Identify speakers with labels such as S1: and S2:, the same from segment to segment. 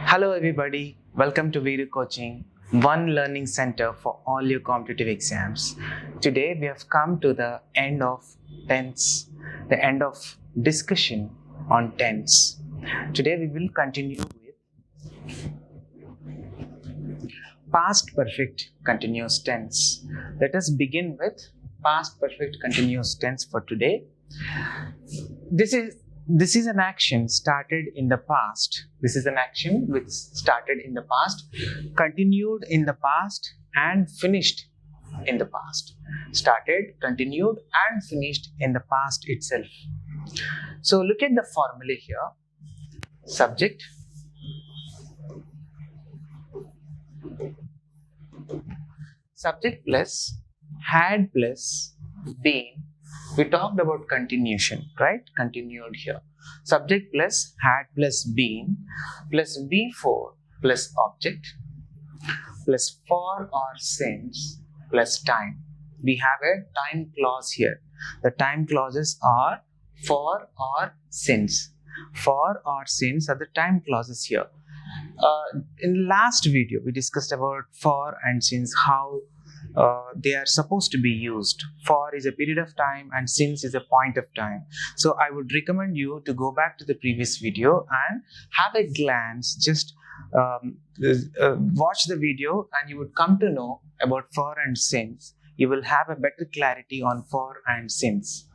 S1: Hello everybody, welcome to Viru Coaching, one learning center for all your competitive exams. Today we have come to the end of tense, the end of discussion on tense. Today we will continue with past perfect continuous tense. Let us begin with past perfect continuous tense for today. This is an action started in the past. This is an action which started in the past, continued in the past, and finished in the past. Started, continued, and finished in the past itself. So look at the formula here. Subject, subject plus had plus been. We talked about continuation, right? Continued here. Subject plus had plus been plus before plus object plus for or since plus time. We have a time clause here. The time clauses are for or since. For or since are the time clauses here. In the last video, we discussed about for and since, how they are supposed to be used. For is a period of time and since is a point of time. So I would recommend you to go back to the previous video and have a glance, just watch the video and you would come to know about for and since. You will have a better clarity on for and since.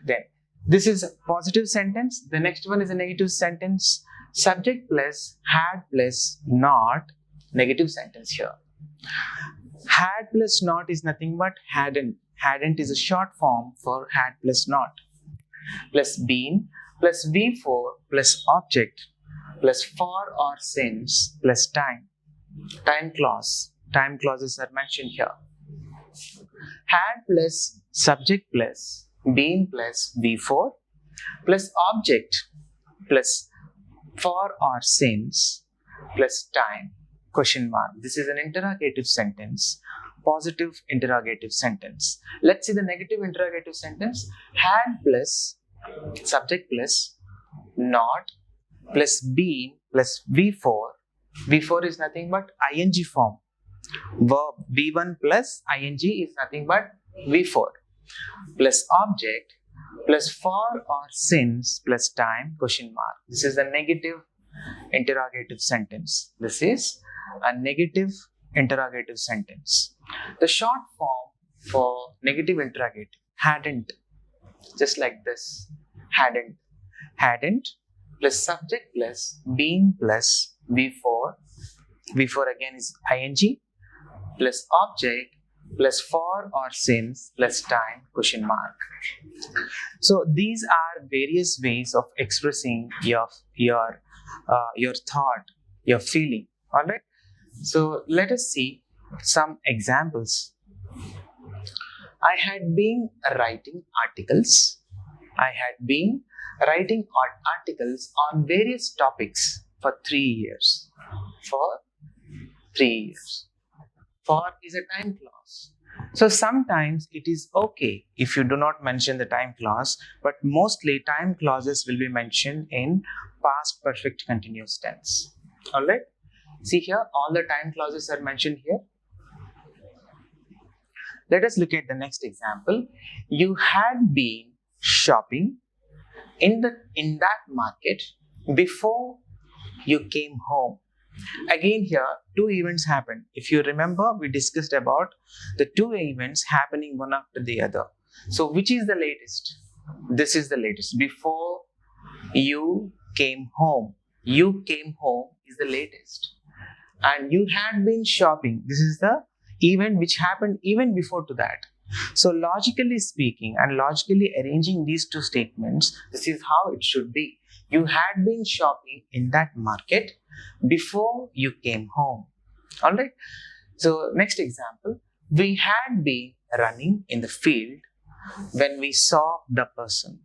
S1: Then this is a positive sentence. The next one is a negative sentence. Subject plus had plus not, negative sentence here. Had plus not is nothing but hadn't. Hadn't is a short form for had plus not. Plus been plus before plus object plus for or since plus time. Time clause. Time clauses are mentioned here. Had plus subject plus been plus before plus object plus for or since plus time. Question mark. This is an interrogative sentence, positive interrogative sentence. Let's see the negative interrogative sentence. Had plus subject plus not plus been plus before. Before is nothing but ing form. Verb B1 plus ing is nothing but before. Plus object plus for or since plus time. Question mark. This is the negative interrogative sentence. This is a negative interrogative sentence. The short form for negative interrogative, hadn't, just like this, hadn't. Hadn't plus subject plus been plus before. Before again is ing plus object plus for or since plus time. Question mark. So these are various ways of expressing your thought, your feeling. All right. So let us see some examples. I had been writing articles. I had been writing articles on various topics for 3 years. For 3 years. For is a time clause. So sometimes it is okay if you do not mention the time clause, but mostly time clauses will be mentioned in past perfect continuous tense. All right. See here, all the time clauses are mentioned here. Let us look at the next example. You had been shopping in that market before you came home. Again here, two events happened. If you remember, we discussed about the two events happening one after the other. So which is the latest? This is the latest. Before you came home. You came home is the latest. And you had been shopping. This is the event which happened even before to that. So logically speaking and logically arranging these two statements, this is how it should be. You had been shopping in that market before you came home. All right. So next example, we had been running in the field when we saw the person.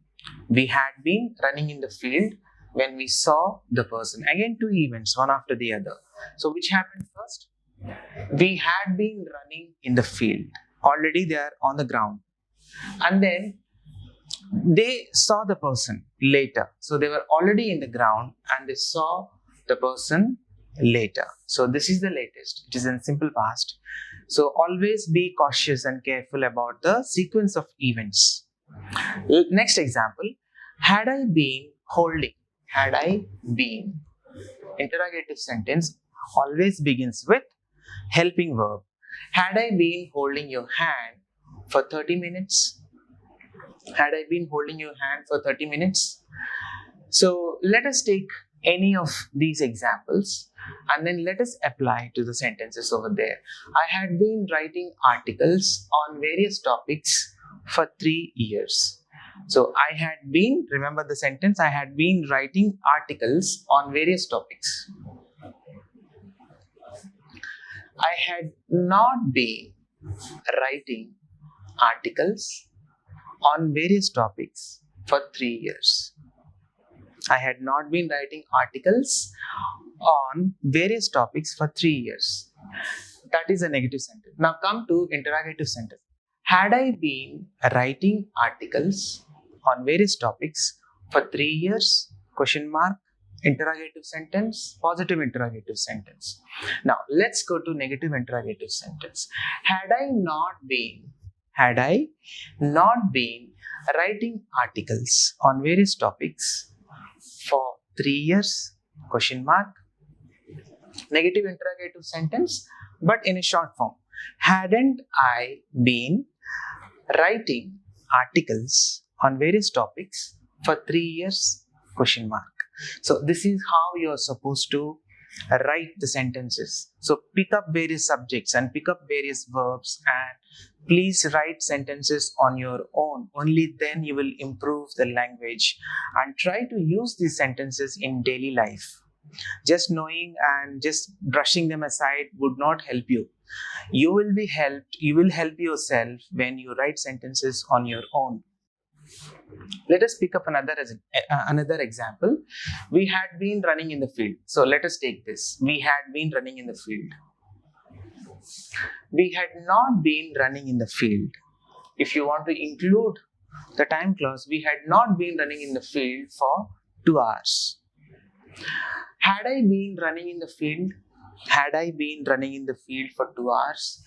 S1: We had been running in the field when we saw the person. Again, two events, one after the other. So which happened first? We had been running in the field. Already they are on the ground. And then they saw the person later. So they were already in the ground and they saw the person later. So this is the latest. It is in simple past. So always be cautious and careful about the sequence of events. Next example, had I been holding, had I been, interrogative sentence always begins with helping verb. Had I been holding your hand for 30 minutes? Had I been holding your hand for 30 minutes? So let us take any of these examples and then let us apply to the sentences over there. I had been writing articles on various topics for 3 years. So I had been, remember the sentence, I had been writing articles on various topics. I had not been writing articles on various topics for 3 years. I had not been writing articles on various topics for 3 years. That is a negative sentence. Now come to interrogative sentence. Had I been writing articles on various topics for 3 years? Question mark, interrogative sentence, positive interrogative sentence. Now let's go to negative interrogative sentence. Had I not been writing articles on various topics for 3 years? Question mark, negative interrogative sentence, but in a short form. Hadn't I been writing articles on various topics for 3 years? Question mark. So this is how you are supposed to write the sentences. So pick up various subjects and pick up various verbs and please write sentences on your own. Only then you will improve the language and try to use these sentences in daily life. Just knowing and just brushing them aside would not help you. You will be helped, you will help yourself when you write sentences on your own. Let us pick up another example. We had been running in the field. So let us take this. We had been running in the field. We had not been running in the field. If you want to include the time clause, we had not been running in the field for 2 hours. Had I been running in the field? Had I been running in the field for 2 hours?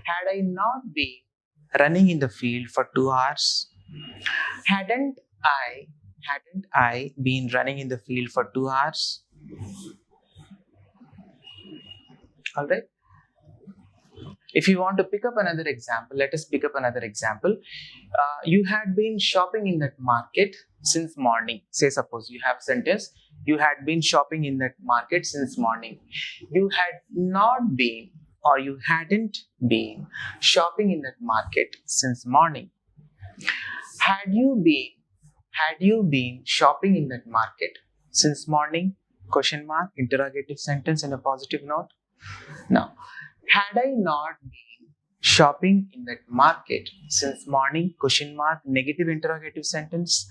S1: Had I not been running in the field for 2 hours? Hadn't I been running in the field for 2 hours? All right. If you want to pick up another example, let us pick up another example. You had been shopping in that market since morning. Say suppose you have a sentence, you had been shopping in that market since morning. You had not been or you hadn't been shopping in that market since morning. Had you been shopping in that market since morning? Question mark, interrogative sentence in a positive note. Now, had I not been shopping in that market since morning? Question mark, negative interrogative sentence.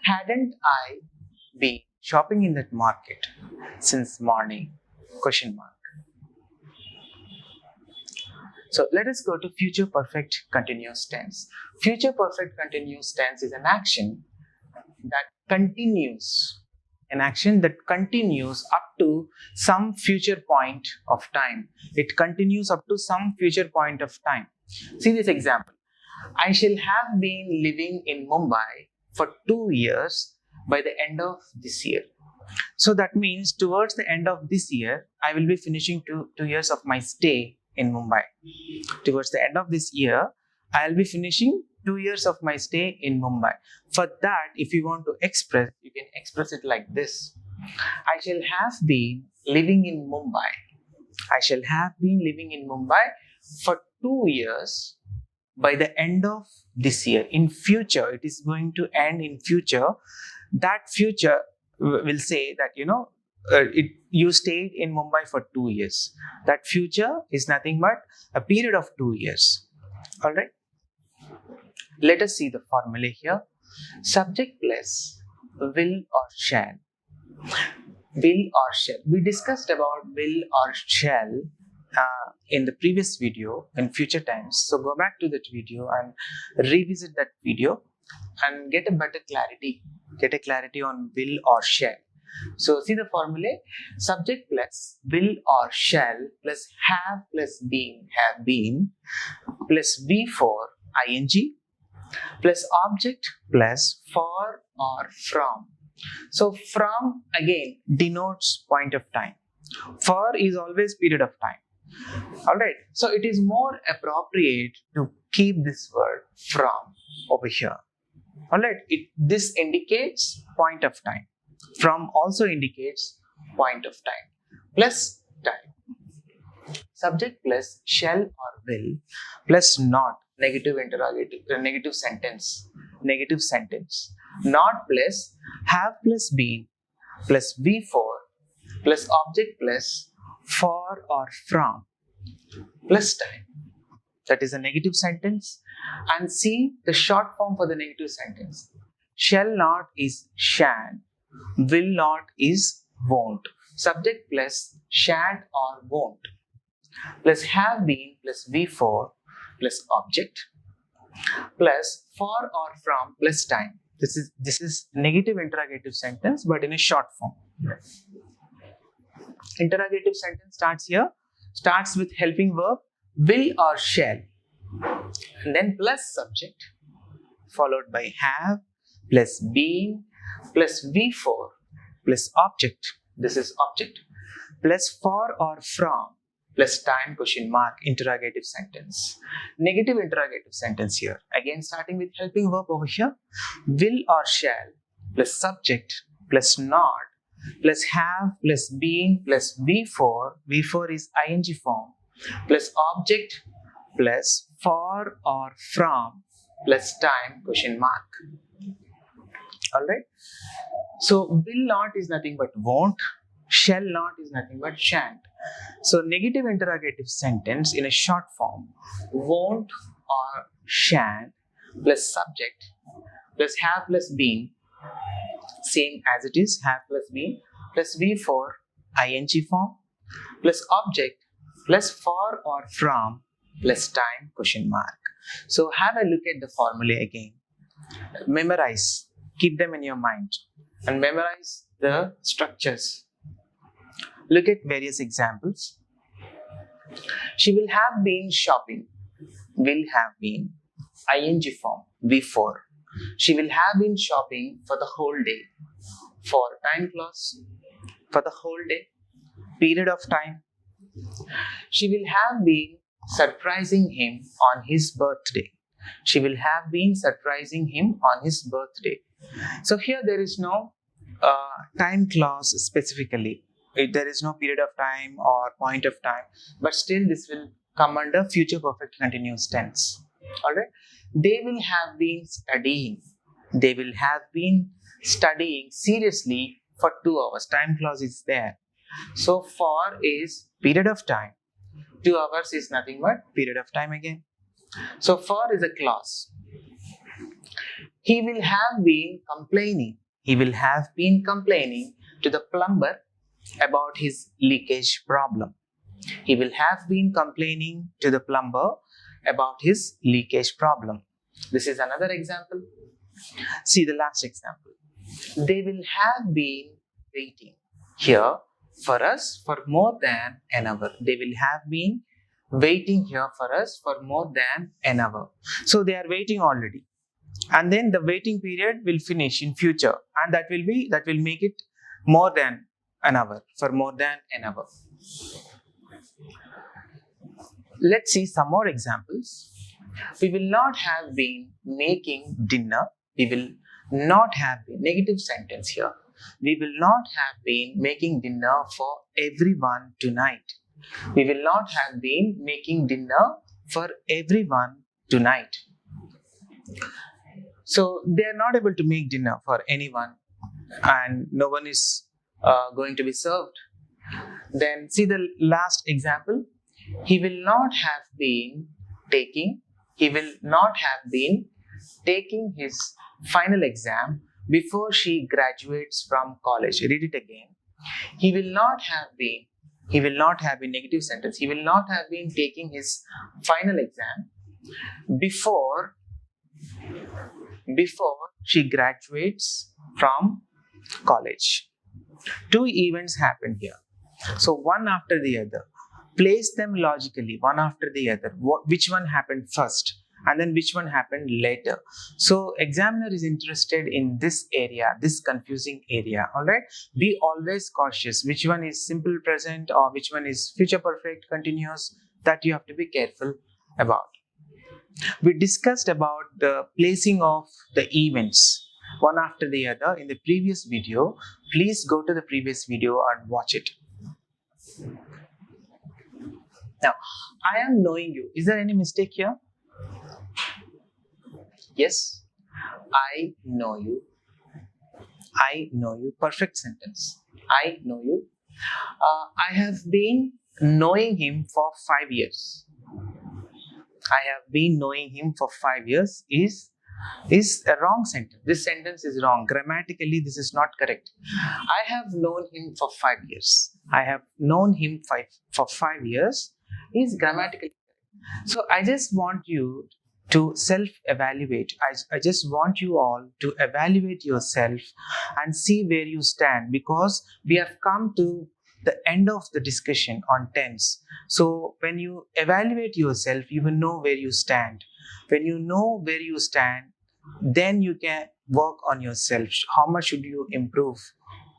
S1: Hadn't I been shopping in that market since morning? Question mark. So let us go to future perfect continuous tense. Future perfect continuous tense is an action that continues. An action that continues up to some future point of time. It continues up to some future point of time. See this example. I shall have been living in Mumbai for 2 years by the end of this year. So that means towards the end of this year, I will be finishing 2 years of my stay in Mumbai. Towards the end of this year, I will be finishing 2 years of my stay in Mumbai. For that, if you want to express, you can express it like this. I shall have been living in Mumbai. I shall have been living in Mumbai for 2 years by the end of this year. In future, it is going to end in future. That future will say that, you stayed in Mumbai for 2 years. That future is nothing but a period of 2 years. All right. Let us see the formula here. Subject plus will or shall. Will or shall. We discussed about will or shall in the previous video in future tense. So go back to that video and revisit that video and get a better clarity. Get a clarity on will or shall. So see the formula: subject plus will or shall plus have plus been, have been, plus V4 ing, plus object plus for or from. So from again denotes point of time. For is always period of time. Alright, so it is more appropriate to keep this word from over here. Alright, this indicates point of time. From also indicates point of time plus time. Subject plus shall or will plus not, negative interrogative, negative sentence. Not plus have plus been plus V4 plus object plus for or from plus time. That is a negative sentence. And see the short form for the negative sentence. Shall not is shan't. Will not is won't. Subject plus shan't or won't. Plus have been plus V4 plus object plus for or from plus time. This is negative interrogative sentence, but in a short form. Interrogative sentence starts here. Starts with helping verb will or shall, and then plus subject followed by have plus been plus V4 plus object. This is object plus for or from plus time question mark. Interrogative sentence. Negative interrogative sentence here. Again starting with helping verb over here. Will or shall plus subject plus not plus have plus been plus V4. V4 is ing form plus object plus for or from plus time question mark. Alright. So will not is nothing but won't. Shall not is nothing but shan't. So negative interrogative sentence in a short form. Won't or shan't plus subject plus have plus been. Same as it is, have plus been plus V4 ing form plus object plus for or from plus time question mark. So have a look at the formula again. Memorize, keep them in your mind and memorize the structures. Look at various examples. She will have been shopping. Will have been ing form V4. She will have been shopping for the whole day. For time clause, for the whole day, period of time. She will have been surprising him on his birthday. She will have been surprising him on his birthday. So here there is no time clause specifically. There is no period of time or point of time, but still this will come under future perfect continuous tense. Alright. They will have been studying. They will have been studying seriously for 2 hours. Time clause is there. So for is period of time. 2 hours is nothing but period of time again. So for is a clause. He will have been complaining. He will have been complaining to the plumber about his leakage problem. He will have been complaining to the plumber about his leakage problem. This is another example. See the last example. They will have been waiting here for us for more than an hour. They will have been waiting here for us for more than an hour. So they are waiting already. And then the waiting period will finish in future, and that will make it more than an hour, for more than an hour. Let's see some more examples. We will not have been making dinner. We will not have been, negative sentence here. We will not have been making dinner for everyone tonight. We will not have been making dinner for everyone tonight. So they are not able to make dinner for anyone, and no one is going to be served. Then see the last example. He will not have been taking his final exam before she graduates from college. Read it again. He will not have been, negative sentence. He will not have been taking his final exam before she graduates from college. Two events happened here. So one after the other. Place them logically, one after the other. Which one happened first? And then which one happened later. So examiner is interested in this area, this confusing area. All right, be always cautious. Which one is simple present or which one is future perfect continuous, that you have to be careful about. We discussed about the placing of the events one after the other in the previous video. Please go to the previous video and watch it. Now, I am knowing you. Is there any mistake here? Yes, I know you. I know you. Perfect sentence. I know you. I have been knowing him for 5 years. I have been knowing him for 5 years is a wrong sentence. This sentence is wrong. Grammatically, this is not correct. I have known him for 5 years. I have known him for 5 years is grammatically. So I just want you to self-evaluate. I just want you all to evaluate yourself and see where you stand, because we have come to the end of the discussion on tense. So when you evaluate yourself, you will know where you stand. When you know where you stand, then you can work on yourself. How much should you improve?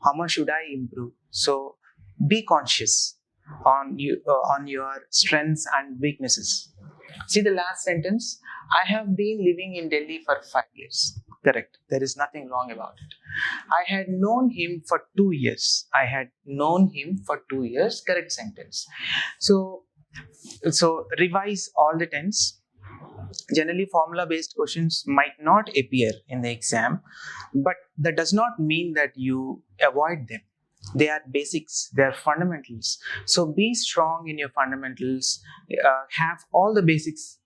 S1: How much should I improve? So be conscious on your strengths and weaknesses. See the last sentence. I have been living in Delhi for 5 years. Correct. There is nothing wrong about it. I had known him for 2 years. I had known him for 2 years. Correct sentence. So revise all the tense. Generally, formula-based questions might not appear in the exam, but that does not mean that you avoid them. They are basics, they are fundamentals. So be strong in your fundamentals, have all the basics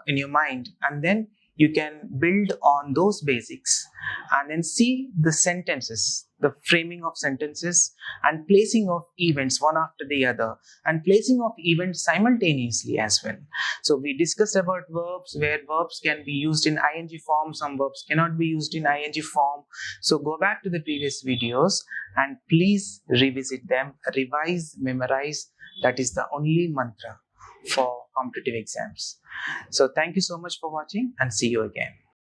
S1: in your mind, and then you can build on those basics and then see the sentences, the framing of sentences and placing of events one after the other, and placing of events simultaneously as well. So we discussed about verbs, where verbs can be used in ing form, some verbs cannot be used in ing form. So go back to the previous videos and please revisit them, revise, memorize. That is the only mantra for competitive exams. So thank you so much for watching and see you again.